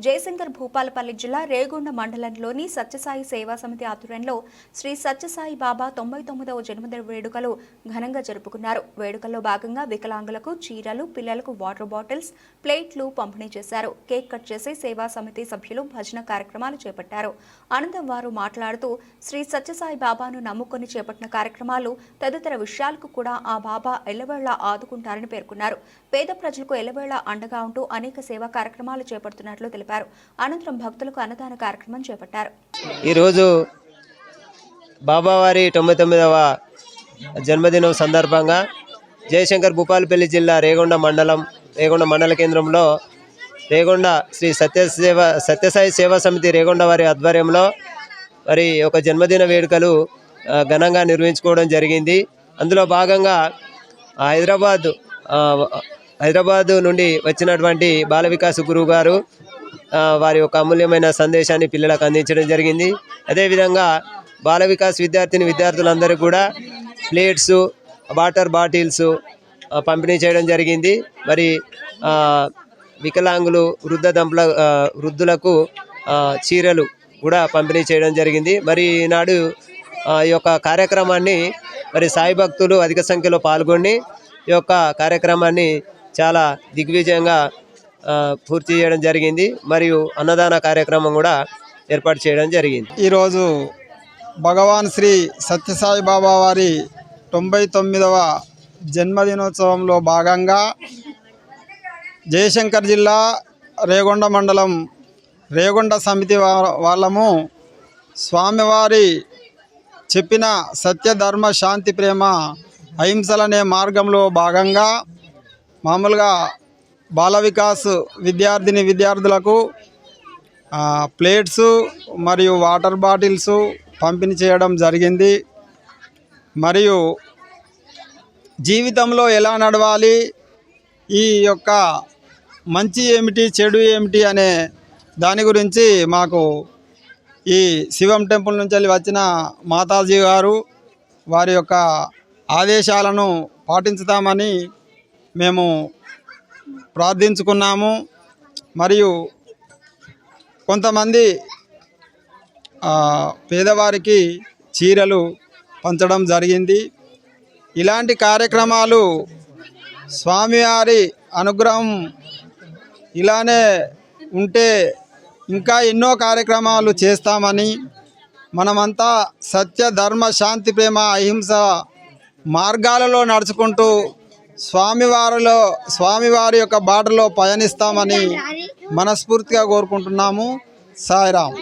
జయశంకర్ భూపాలపల్లి జిల్లా రేగొండ మండలంలోని సత్యసాయి సేవా సమితి ఆధ్వర్యంలో శ్రీ సత్యసాయి బాబా 99వ జన్మదిన వేడుకలు ఘనంగా జరుపుకున్నారు. వేడుకల్లో భాగంగా వికలాంగులకు చీరలు, పిల్లలకు వాటర్ బాటిల్స్, ప్లేట్లు పంపిణీ చేశారు. కేక్ కట్ చేసి సేవా సమితి సభ్యులు భజన కార్యక్రమాలు చేపట్టారు. అనంతరం వారు మాట్లాడుతూ శ్రీ సత్యసాయి బాబాను నమ్ముకొని చేపట్టిన కార్యక్రమాలు తదితర విషయాలకు కూడా ఆ బాబా ఎల్లవేళలా ఆదుకుంటారని పేర్కొన్నారు. పేద ప్రజలకు ఎల్లవేళలా అండగా ఉంటూ అనేక సేవా కార్యక్రమాలు చేపడుతున్నట్లు తెలిపారు. అనంతరం భక్తులకు అన్నదాన కార్యక్రమం చేపట్టారు. ఈరోజు బాబావారి 99వ జన్మదినం సందర్భంగా జయశంకర్ భూపాలపల్లి జిల్లా రేగొండ మండల కేంద్రంలో రేగొండ శ్రీ సత్యసాయి సేవా సమితి రేగొండ వారి ఆధ్వర్యంలో మరి ఒక జన్మదిన వేడుకలు ఘనంగా నిర్వహించుకోవడం జరిగింది. అందులో భాగంగా హైదరాబాద్ నుండి వచ్చినటువంటి బాల వికాస్ గురువు గారు వారి యొక్క అమూల్యమైన సందేశాన్ని పిల్లలకు అందించడం జరిగింది. అదేవిధంగా బాల వికాస్ విద్యార్థులందరికీ కూడా ప్లేట్స్, వాటర్ బాటిల్స్ పంపిణీ చేయడం జరిగింది. మరి వికలాంగులు, వృద్ధులకు చీరలు కూడా పంపిణీ చేయడం జరిగింది. మరి ఈనాడు ఈ యొక్క కార్యక్రమాన్ని మరి సాయి భక్తులు అధిక సంఖ్యలో పాల్గొని ఈ యొక్క కార్యక్రమాన్ని చాలా దిగ్విజయంగా పూర్తి చేయడం జరిగింది. మరియు అన్నదాన కార్యక్రమం కూడా ఏర్పాటు చేయడం జరిగింది. ఈరోజు భగవాన్ శ్రీ సత్యసాయి బాబా వారి 99వ జన్మదినోత్సవంలో భాగంగా జయశంకర్ జిల్లా రేగొండ మండలం రేగొండ సమితి వాళ్ళము స్వామివారి చెప్పిన సత్యధర్మ శాంతి ప్రేమ అహింసలనే మార్గంలో భాగంగా మామూలుగా బాల వికాస్ విద్యార్థులకు ప్లేట్స్ మరియు వాటర్ బాటిల్స్ పంపిణీ చేయడం జరిగింది. మరియు జీవితంలో ఎలా నడవాలి, ఈ యొక్క మంచి ఏమిటి, చెడు ఏమిటి అనే దాని గురించి మాకు ఈ శివం టెంపుల్ నుంచి వచ్చిన మాతాజీ గారు వారి యొక్క ఆదేశాలను పాటించుతామని మేము ప్రార్థించుకున్నాము. మరియు కొంతమంది పేదవారికి చీరలు పంచడం జరిగింది. ఇలాంటి కార్యక్రమాలు స్వామివారి అనుగ్రహం ఇలానే ఉంటే ఇంకా ఎన్నో కార్యక్రమాలు చేస్తామని, మనమంతా సత్య ధర్మ శాంతి ప్రేమ అహింస మార్గాలలో నడుచుకుంటూ స్వామివారి యొక్క బాటలో పయనిస్తామని మనస్ఫూర్తిగా కోరుకుంటున్నాము. సాయిరామ్.